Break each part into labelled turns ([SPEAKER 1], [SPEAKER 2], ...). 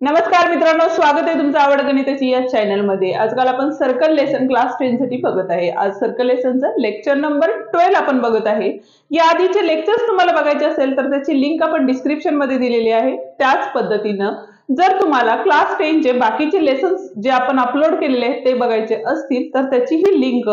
[SPEAKER 1] नमस्कार मित्रांनो, स्वागत आहे तुमचं आवड गणिताची या चॅनल मध्ये। आजकाल आपण सर्कल लेसन क्लास 10 साठी बघत आहे। आज सर्कल लेसनचं लेक्चर नंबर 12 आपण बघत आहे। या आधीचे लेक्चर्स तुम्हाला बघायचे असेल तर त्याची लिंक आपण डिस्क्रिप्शन मध्ये दिलेली आहे। त्याच पद्धतीने जर तुम्हाला क्लास 10 चे बाकीचे लेसन्स जे आपण अपलोड केलेले आहेत ते बघायचे असतील तर त्याची ही लिंक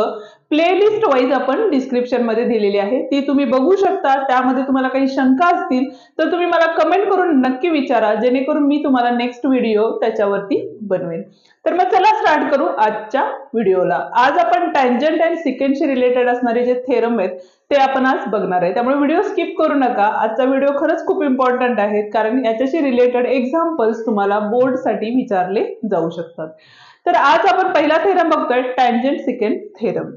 [SPEAKER 1] प्लेलिस्ट वाइज आपण डिस्क्रिप्शन मध्ये दिलेली आहे, ती तुम्ही बघू शकता। त्यामध्ये तुम्हाला काही शंका असतील तर तुम्ही मला कमेंट करून नक्की विचारा, जेणेकरून मी तुम्हाला नेक्स्ट व्हिडिओ त्याच्यावरती बनवेन। तर मग चला स्टार्ट करू आजच्या व्हिडिओला। आज आपण टँजंट अँड सिकेंडशी रिलेटेड असणारे जे थेरम आहेत ते आपण आज बघणार आहे, त्यामुळे व्हिडिओ स्किप करू नका। आजचा व्हिडिओ खरंच खूप इम्पॉर्टंट आहे, कारण याच्याशी रिलेटेड एक्झाम्पल्स तुम्हाला बोर्ड साठी विचारले जाऊ शकतात। तर आज आपण पहिला थेरम बघतोय, टँजंट सिकेंड थेरम।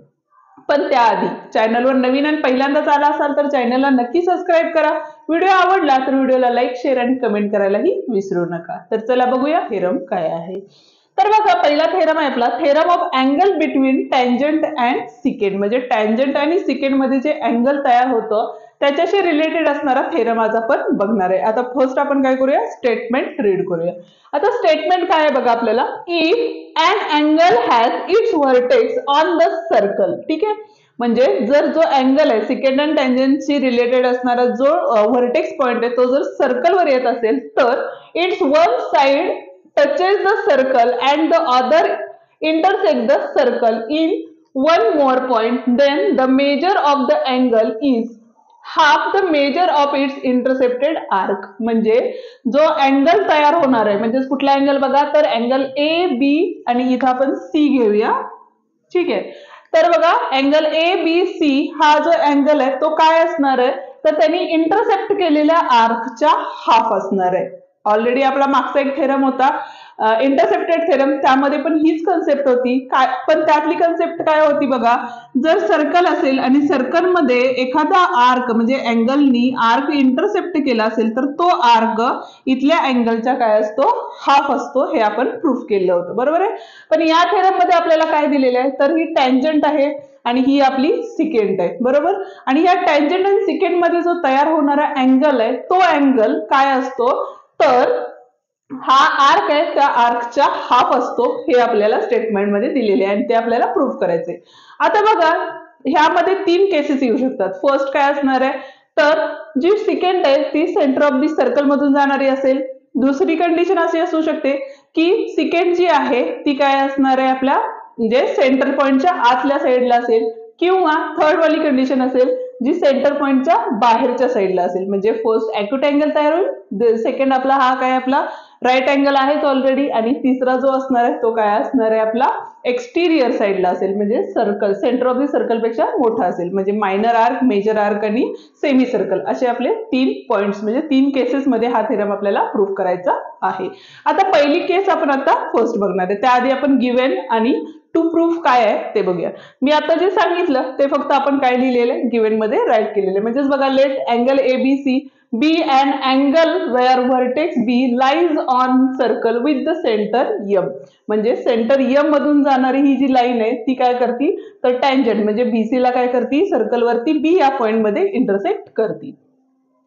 [SPEAKER 1] पण त्याआधी चॅनलवर नवीन आणि पहिल्यांदाच आला असाल तर चॅनलला नक्की सबस्क्राइब करा। व्हिडिओ आवडला तर व्हिडिओला लाईक, शेअर आणि कमेंट करायलाही विसरू नका। तर चला बघूया थेरम काय आहे। तर बघा, पहिला थेरम आहे आपला theorem of angle between tangent and secant. म्हणजे टँजंट आणि सिकेंड मध्ये जे अँगल तयार होतं त्याच्याशी रिलेटेड असणारा थेरम आज आपण बघणार आहे। आता फर्स्ट आपण काय करूया, स्टेटमेंट रीड करूया। आता स्टेटमेंट काय आहे बघा आपल्याला, if an angle has its vertex on the circle, ठीक आहे। म्हणजे जर जो अँगल आहे सिकेंड अँड टँजंटशी रिलेटेड असणारा जो व्हर्टेक्स पॉइंट आहे तो जर सर्कल वर येत असेल तर it's one side touches the circle and the other intersect the circle in one more point, then the measure of the angle is half the measure of its intercepted arc। म्हणजे जो angle तयार होणार आहे, म्हणजे कुठला angle बघा तर angle A B आणि इथं आपण सी घेऊया, ठीक आहे। तर बघा अँगल ए बी सी हा जो अँगल आहे तो काय असणार आहे तर त्यांनी इंटरसेप्ट केलेल्या आर्कच्या हाफ असणार आहे। ऑलरेडी आपला मागचा एक थेरम होता इंटरसेप्टेड थेरम, त्यामध्ये पण हीच कन्सेप्ट होती। काय पण त्यातली कन्सेप्ट काय होती बघा, जर सर्कल असेल आणि सर्कल मध्ये एखादा आर्क म्हणजे अँगलनी आर्क इंटरसेप्ट केला असेल तर तो आर्क इथल्या अँगलच्या काय असतो, हाफ असतो। हे आपण प्रूफ केलं होतं, बरोबर आहे। पण या थेरम मध्ये आपल्याला काय दिलेलं आहे तर ही टँजंट आहे आणि ही आपली सिकेंड आहे, बरोबर। आणि या टँजंट आणि सिकेंड मध्ये जो तयार होणारा अँगल आहे तो अँगल काय असतो तर हा आर्क आहे त्या आर्कच्या हाफ असतो। हे आपल्याला स्टेटमेंट मध्ये दिलेले आहे आणि ते आपल्याला प्रूफ करायचे। आता बघा ह्यामध्ये तीन केसेस येऊ शकतात। फर्स्ट काय असणार आहे तर जी सिकेंड आहे ती सेंटर ऑफ दी सर्कल मधून जाणारी असेल। दुसरी कंडिशन अशी असू शकते की सिकेंड जी आहे ती काय असणार आहे आपल्या म्हणजे सेंटर पॉइंटच्या आतल्या साईडला असेल, किंवा थर्ड वाली कंडिशन असेल जी सेंटर पॉइंटच्या बाहेरच्या साईडला असेल। म्हणजे फर्स्ट ॲक्यूट अँगल तयार होईल, सेकंड आपला हा काय आपला राईट अँगल आहेच ऑलरेडी, आणि तिसरा जो असणार आहे तो काय असणार आहे आपला एक्सटिरियर साईडला असेल, म्हणजे circle centre of the circle पेक्षा मोठा असेल। म्हणजे मायनर आर्क, मेजर आर्क आणि सेमी सर्कल असे आपले तीन पॉइंट्स म्हणजे तीन केसेस मध्ये हा थेरम आपल्याला प्रूफ करायचा आहे। आता पहिली केस आपण आता फर्स्ट बघणार आहे, त्याआधी आपण गिव्हन आणि टू प्रूफ काय आहे ते बघूया। मी आता जे सांगितलं ते फक्त आपण काय लिहिलेलं आहे गिव्हन मध्ये राईट केलेले। म्हणजेच बघा, let angle ABC be an angle where vertex B lies on circle with the center M। म्हणजे सेंटर M मधून जाणारी ही जी लाईन आहे ती काय करती तर टँजंट म्हणजे BC ला काय करती सर्कल वरती B या पॉइंट मध्ये इंटरसेक्ट करती।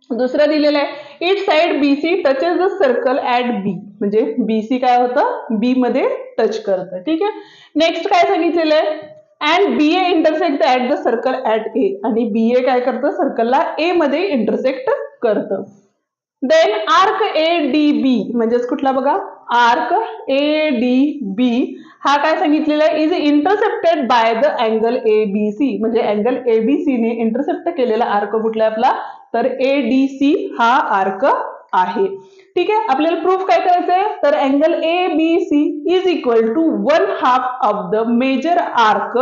[SPEAKER 1] दुसरं दिलेलं आहे it side BC touches the circle at B, म्हणजे BC काय होतं B मध्ये टच करतं, ठीक आहे। नेक्स्ट काय सांगितलेलं आहे and BA intersect at the circle at A, आणि BA काय करतं सर्कलला A मध्ये इंटरसेक्ट करतं। देन आर्क ADB म्हणजेच कुठला बघा आर्क ADB हा काय सांगितलेला आहे is intercepted by the angle ABC, म्हणजे अँगल ABC ने इंटरसेप्ट केलेला आर्क कुठला आपला तर ADC हा आर्क आहे, ठीक आहे। आपल्याला प्रूफ काय करायचंय तर angle ABC is equal to 1/2 of the major arc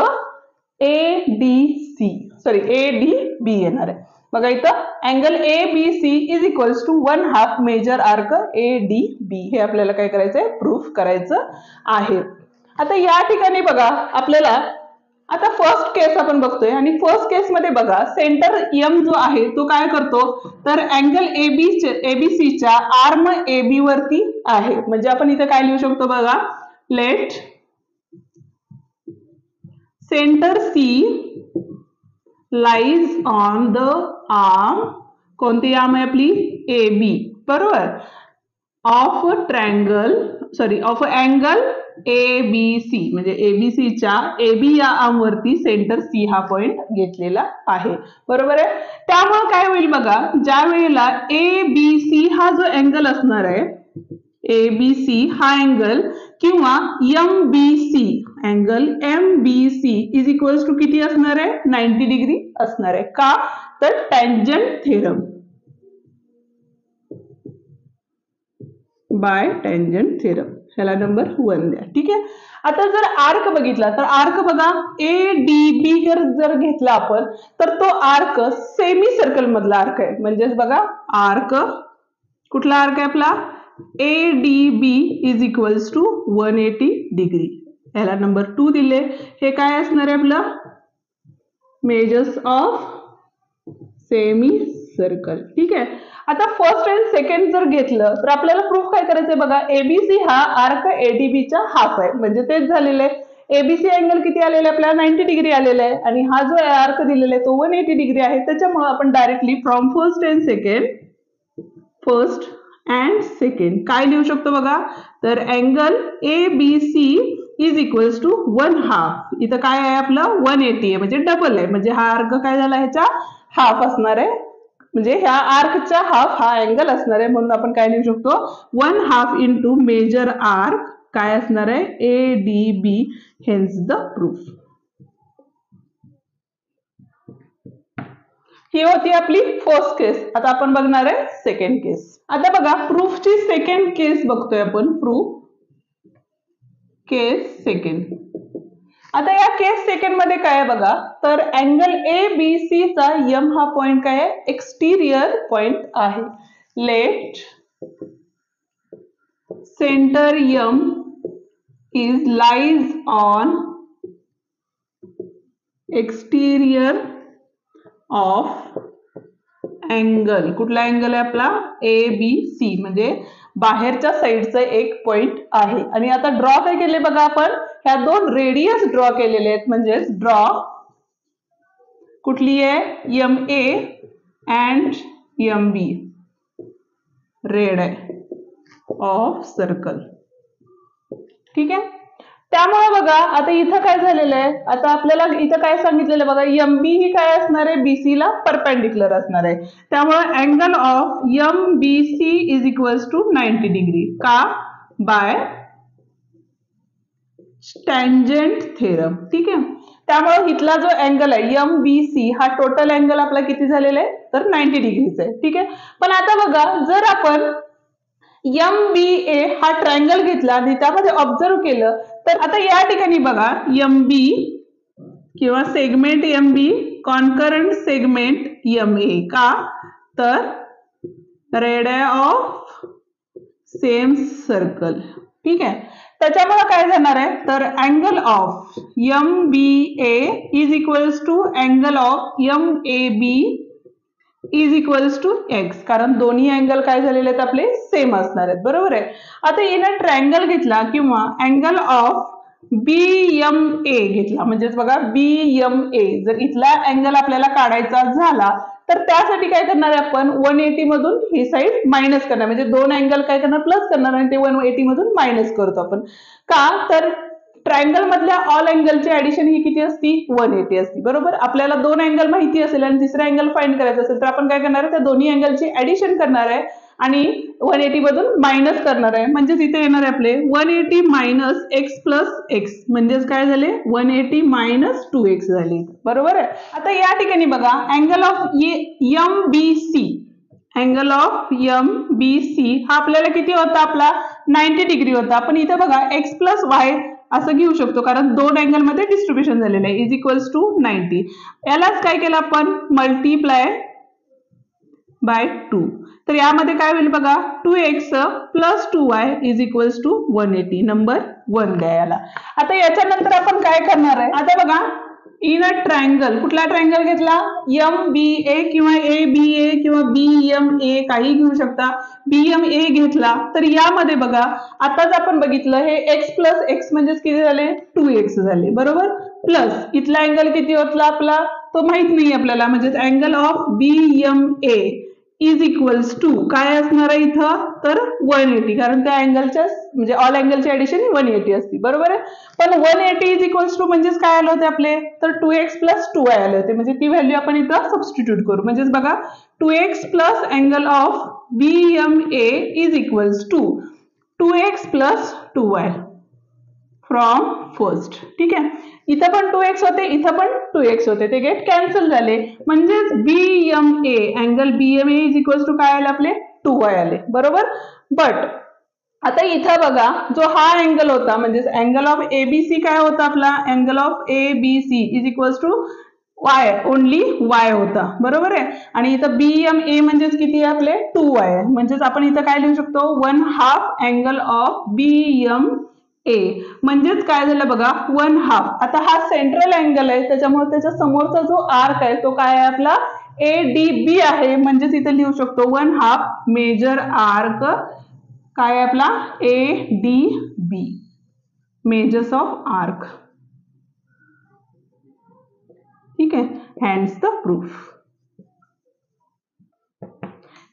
[SPEAKER 1] ADB येणार आहे। बघा इथं angle ABC is equals to 1/2 major arc ADB हे आपल्याला काय करायचंय प्रूफ करायचं आहे। आता या ठिकाणी बघा आपल्याला आता फर्स्ट केस आपण बघतोय आणि फर्स्ट केस मध्ये बघा सेंटर M जो आहे तो काय करतो तर अँगल ABC च्या आर्म AB वरती आहे। म्हणजे आपण इथे काय लिहू शकतो बघा, let centre C lies on the arm, कोणती आर्म आहे आपली AB, बरोबर। Of triangle of angle ABC म्हणजे ABCच्या AB या आर्मवरती सेंटर C हा पॉइंट घेतलेला आहे. बरोबर आहे. त्यामुळे काय होईल बघा, ज्या वेळेला ABC हा जो अँगल असणार आहे, ABC हा अँगल किंवा MBC angle MBC is equals to किती असणार आहे, 90 डिग्री असणार आहे. का तर tangent theorem by tangent theorem, ह्याला नंबर 1 द्या. ठीक आहे. आता जर आर्क बघितला तर आर्क बघा ADB जर घेतला आपण तर तो आर्क सेमी सर्कल मधला आर्क आहे. म्हणजेच बघा आर्क कुठला आर्क आहे आपला, ADB is equals to 180 degree. ह्याला नंबर 2 दिले. हे काय असणार आहे आपलं, मेजर्स ऑफ सेमी सर्कल. ठीक आहे. आता फर्स्ट आणि सेकंड जर घेतलं तर आपल्याला प्रूफ काय करायचंय बघा, ABC हा आर्क ADBचा हाफ आहे. म्हणजे तेच झालेलं आहे. ABC अँगल किती आलेला आहे आपल्याला, 90 डिग्री आलेला आहे आणि हा जो आर्क दिलेला आहे तो 180 डिग्री आहे. त्याच्यामुळे आपण directly from first and second काय लिहू शकतो बघा, तर angle ABC is equals to 1/2. इथं काय आहे आपलं 180 आहे म्हणजे डबल आहे. म्हणजे हा आर्क काय झाला, ह्याचा हाफ असणार आहे. म्हणजे ह्या आर्कचा हाफ हा अँगल असणार आहे. म्हणून आपण काय लिहू शकतो, 1/2 इंटू मेजर आर्क काय असणार आहे, ADB. Hence the proof. ही होती आपली फर्स्ट केस. आता आपण बघणार आहे सेकंड केस. आता बघा प्रूफची सेकंड केस बघतोय आपण. Proof case second. आता या केस सेकंड मध्ये काय आहे बघा, तर अँगल ABC चा M हा पॉइंट काय आहे, एक्सटिरियर पॉइंट आहे. Let centre M is lies on exterior of angle. कुठला अँगल आहे आपला, ABC म्हणजे बाहेरच्या साईडचं एक पॉइंट आहे. आणि आता ड्रॉ काय केले बघा आपण, ह्या दोन रेडियस ड्रॉ केलेले आहेत. म्हणजे ड्रॉ कुठली आहे, MA अँड MB रेड आहे ऑफ सर्कल. ठीक आहे. त्यामुळे बघा आता इथं काय झालेलं आहे, आता आपल्याला इथं काय सांगितलेलं बघा, MB ही काय असणार आहे, BC ला परपेंडिक्युलर असणार आहे. त्यामुळे angle of MBC is equals to 90 degree. का, बाय टँजंट थेरम. ठीक आहे. त्यामुळे इथला जो अँगल आहे MBC हा टोटल अँगल आपला किती झालेला आहे, तर 90 डिग्रीचा आहे. ठीक आहे. पण आता बघा जर आपण MBA हा ट्रायंगल घेतला आणि त्यामध्ये ऑब्झर्व केलं तर आता या ठिकाणी बघा MB किंवा segment MB concurrent segment MA. का, तर रेडियस ऑफ सेम सर्कल. ठीक आहे. त्याच्यामुळे काय जाणार आहे, तर angle of MBA is equals to angle of MAB is equals to X. कारण दोन्ही अँगल काय झालेले आहेत आपले, सेम असणार आहेत. बरोबर आहे. आता येणार ट्रायंगल घेतला किंवा अँगल ऑफ BMA घेतला. म्हणजेच बघा BMA जर इथला अँगल आपल्याला काढायचा झाला तर त्यासाठी काय करणार आहे आपण, 180 मधून ही साइड मायनस करणार. म्हणजे दोन अँगल काय करणार, प्लस करणार आणि ते 180 मधून मायनस करतो आपण. का, तर ट्रायंगल मधल्या ऑल अँगलची ऍडिशन ही किती असती, 180 असती. बरोबर. आपल्याला दोन अँगल माहिती असेल आणि तिसरा अँगल फाइंड करायचा असेल तर आपण काय करणार आहे, त्या दोन्ही अँगलची ऍडिशन करणार आहे आणि 180 मधून मायनस करणार आहे. म्हणजेच इथे येणार आहे आपले 180 मायनस x प्लस x. म्हणजेच काय झाले, 180 मायनस 2x झाले. बरोबर आहे. आता या ठिकाणी बघा angle of MBC, angle of MBC हा आपल्याला किती होता, आपला 90 डिग्री होता. पण इथे बघा x प्लस y असं घेऊ शकतो कारण दोन अँगल मध्ये डिस्ट्रीब्युशन झालेलं आहे. Is equals to 90. यालाच काय केलं आपण, मल्टिप्लाय बाय 2. तर यामध्ये काय होईल बघा, 2x plus 2y is equals to 180. Number 1 द्या याला. आता याच्यानंतर आपण काय करणार आहे, आता बघा इन अ ट्रायंगल, कुठला ट्रायंगल घेतला, MBA किंवा ABA किंवा BMA काही घेऊ शकता. BMA घेतला तर यामध्ये बघा आताच आपण बघितलं हे x प्लस x म्हणजेच किती झाले, 2x झाले. बरोबर. प्लस इथला अँगल किती होतला आपला, तो माहित नाही आपल्याला. म्हणजेच angle of BMA is equals to काय असणार आहे इथं तर 180, कारण त्या अँगलच्या म्हणजे ऑल अँगलची ऍडिशन 180 असते, बरोबर आहे. पण 180 इज इक्वल्स टू म्हणजेच काय आले होते आपले तर 2x प्लस 2y आले होते, म्हणजे ती व्हॅल्यू आपण इथं सबस्टिट्यूट करू. म्हणजेच बघा 2x plus angle of BMA is equals to 2x plus 2y from first. ठीक आहे, इथं पण 2x होते, इथं पण 2x होते, ते गेट कॅन्सल झाले. म्हणजेच BMA angle BMA is equals to काय आले आपले 2y आले, बरोबर. बट आता इथं बघा जो हा अँगल होता म्हणजे अँगल ऑफ ABC काय होता आपला angle of ABC is equals to y only y होता, बरोबर आहे. आणि इथं BMA म्हणजेच किती आहे आपले 2y आहे. म्हणजेच आपण इथं काय लिहू शकतो 1/2 अँगल ऑफ BMA म्हणजेच काय झालं बघा 1/2. आता हा सेंट्रल अँगल आहे त्याच्यामुळे त्याच्या समोरचा जो आर्क आहे तो काय आहे आपला ADB आहे. म्हणजेच इथे लिहू शकतो 1/2 मेजर आर्क काय आहे आपला ADB मेजर्स ऑफ आर्क. ठीक आहे, हँड्स द प्रूफ.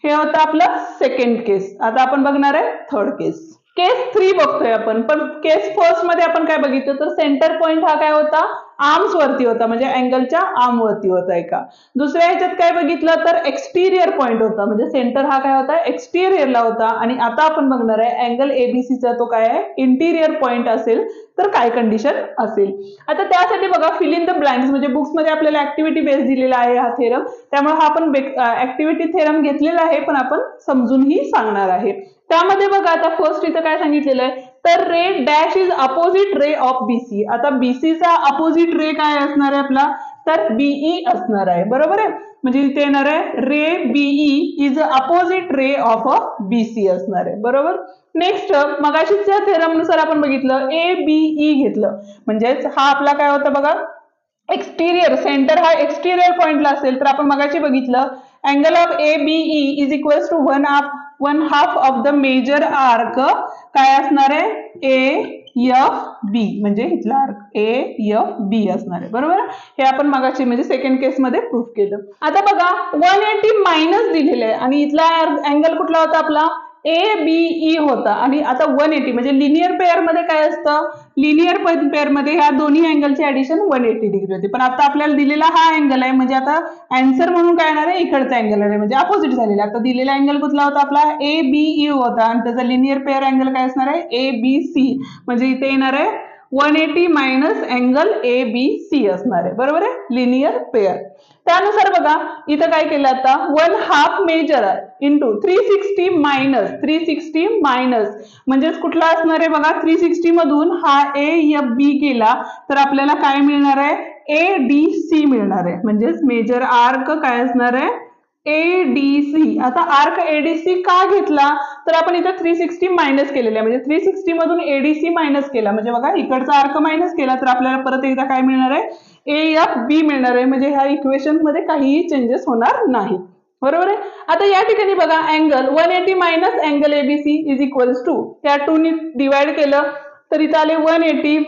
[SPEAKER 1] हे होतं आपलं सेकंड केस. आता आपण बघणार आहे थर्ड केस. केस 3 बघतोय आपण, पण केस फर्स्ट मध्ये आपण काय बघितलं तर सेंटर पॉइंट हा काय होता आर्म्स वरती होता, म्हणजे अँगलच्या आर्म वरती होता एका. दुसऱ्या ह्याच्यात काय बघितलं तर एक्सटिरियर पॉइंट होता, म्हणजे सेंटर हा काय होता एक्सटिरियरला होता. आणि आता आपण बघणार आहे अँगल एबीसीचा तो काय आहे इंटिरियर पॉइंट असेल तर काय कंडिशन असेल. आता त्यासाठी बघा फिल इन द ब्लँक्स, म्हणजे बुक्स मध्ये आपल्याला ऍक्टिव्हिटी बेस दिलेला आहे हा थेरम, त्यामुळे हा आपण ऍक्टिव्हिटी थेरम घेतलेला आहे पण आपण समजूनही सांगणार आहे. त्यामध्ये बघा आता फर्स्ट इथं काय सांगितलेलं आहे तर ray dash is opposite ray of BC. आता बीसीचा अपोजिट रे काय असणार आहे आपला तर बीई असणार आहे, बरोबर आहे. म्हणजे इथे येणार आहे ray BE is opposite ray of uh BC असणार आहे, बरोबर. नेक्स्ट मगाशीच्या थेरम नुसार आपण बघितलं ABE घेतलं, म्हणजेच हा आपला काय होता बघा एक्सटिरियर, सेंटर हा एक्सटिरियर पॉइंटला असेल तर आपण मगाशी बघितलं angle of ABE is equals to 1/2 of the major arc काय असणार आहे AFB, म्हणजे इथला आर्क AFB असणार आहे, बरोबर. हे आपण मगाशी म्हणजे सेकंड केस मध्ये प्रूफ केलं. आता बघा 180 मायनस दिलेलं आहे आणि इथला अँगल कुठला होता आपला ABE होता. आणि आता 180 म्हणजे लिनियर पेअर मध्ये काय असतं लिनियर पेअर मध्ये ह्या दोन्ही अँगलची ऍडिशन 180 डिग्री होते. पण आता आपल्याला दिलेला हा अँगल आहे, म्हणजे आता आन्सर म्हणून काय येणार आहे इकडचा अँगल आहे, म्हणजे अपोजिट झालेला. आता दिलेला अँगल कुठला होता आपला ABE होता आणि त्याचा लिनियर पेअर अँगल काय असणार आहे ABC, म्हणजे इथे येणार आहे 180 मायनस अँगल ABC असणार आहे, बरोबर आहे लिनियर पेअर. त्यानुसार बघा इथं काय केलं आता 1/2 मेजर इंटू 360 मायनस म्हणजेच कुठला असणार आहे बघा 360 मधून हा AFB केला तर आपल्याला काय मिळणार आहे ADC मिळणार आहे. म्हणजेच मेजर आर्क काय असणार आहे ADC. आता आर्क ADC का घेतला तर आपण इथं 360 मायनस केलेलं आहे, म्हणजे 360 मधून ADC मायनस केला म्हणजे बघा इकडचा आर्क मायनस केला तर आपल्याला परत एकदा काय मिळणार आहे AFB मिळणार आहे. म्हणजे ह्या इक्वेशन मध्ये काहीही चेंजेस होणार नाहीत, बरोबर आहे. आता या ठिकाणी बघा angle 180 minus angle ABC is equals to त्या 2 ने डिवाइड केलं तर इथं आले 180.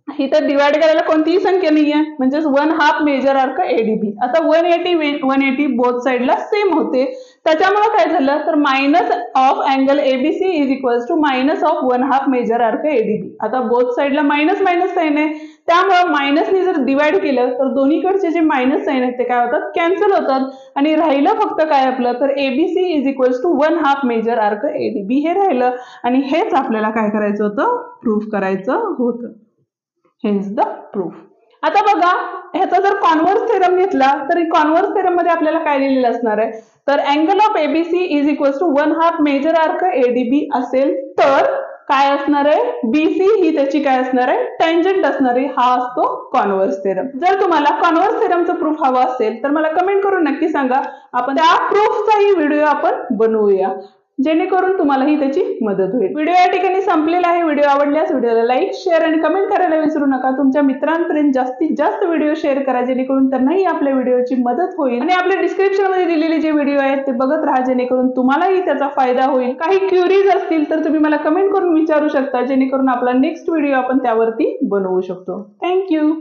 [SPEAKER 1] इथं डिवाइड करायला कोणतीही संख्या नाहीये, म्हणजेच 1/2 मेजर आर्क ADB. आता 180 बोथ साइडला सेम होते, त्याच्यामुळे काय झालं तर minus of angle ABC is equals to minus of 1/2 major arc ADB. आता बोथ साइडला मायनस मायनस साइन आहे, त्यामुळे मायनसने जर डिवाइड केलं तर दोन्हीकडचे जे मायनस साइन आहेत ते काय होतात कॅन्सल होतात आणि राहिलं फक्त काय आपलं तर ABC is equals to 1/2 major arc ADB हे राहिलं. आणि हेच आपल्याला काय करायचं होतं प्रूफ करायचं होतं. Hence the proof. आता बघा ह्याचा जर कॉन्व्हर्स थेरम घेतला तर कॉन्व्हर्स थेरम मध्ये आपल्याला काय दिलेलं असणार आहे तर angle of ABC is equals to 1/2 major arc ADB असेल तर काय असणार आहे BC ही त्याची काय असणार आहे टँजंट असणार आहे. हा असतो कॉन्व्हर्स थेरम. जर तुम्हाला कॉन्व्हर्स थेरमचा प्रूफ हवा असेल तर मला कमेंट करून नक्की सांगा, आपण त्या प्रूफचाही व्हिडिओ आपण बनवूया जेणेकरून तुम्हालाही त्याची मदत होईल. व्हिडिओ या ठिकाणी संपलेला आहे. व्हिडिओ आवडल्यास व्हिडिओला लाईक शेअर आणि कमेंट करायला विसरू नका. तुमच्या मित्रांपर्यंत जास्तीत जास्त व्हिडिओ शेअर करा जेणेकरून त्यांनाही आपल्या व्हिडिओची मदत होईल. आणि आपल्या डिस्क्रिप्शन मध्ये दिलेले जे व्हिडिओ आहेत ते बघत राहा जेणेकरून तुम्हालाही त्याचा फायदा होईल. काही क्युरीज असतील तर तुम्ही मला कमेंट करून विचारू शकता जेणेकरून आपला नेक्स्ट व्हिडिओ आपण त्यावरती बनवू शकतो. थँक्यू.